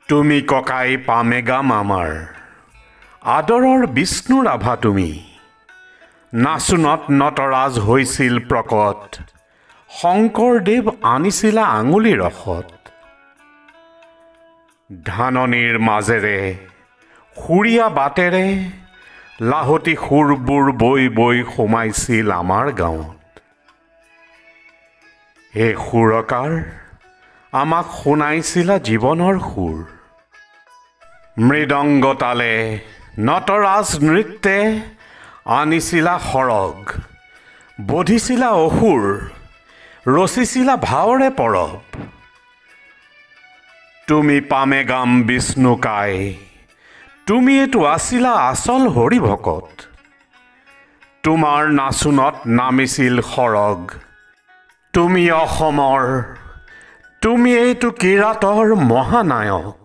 তুমি ককাই পামেগাম আমাৰ আদৰৰ বিষ্ণু ৰাভা তুমি নাচুনত নটৰাজ হৈছিল প্ৰকট শংকৰদেৱ আনিছিলা আঙুলি ৰসত ধাননিৰ মাজেৰে সুৰীয়া বাটেৰে লাহতি সুৰবোৰ বৈ বৈ সোমাইছিল আমাৰ গাঁৱত এই সুৰকাৰ আমাক শুনাইছিলা জীৱনৰ সুৰ মৃদংগ তালে নটৰাজ নৃত্যে আনিছিলা সৰগ বধিছিলা অসুৰ ৰচিছিলা ভাৱৰে পৰব তুমি পামেগাম বিষ্ণুকাই তুমি এইটো আছিলা আচল হৰি ভকত তোমাৰ নাচুনত নামিছিল সৰগ তুমি অসমৰ তুমি এইটো কিৰাতৰ মহানায়ক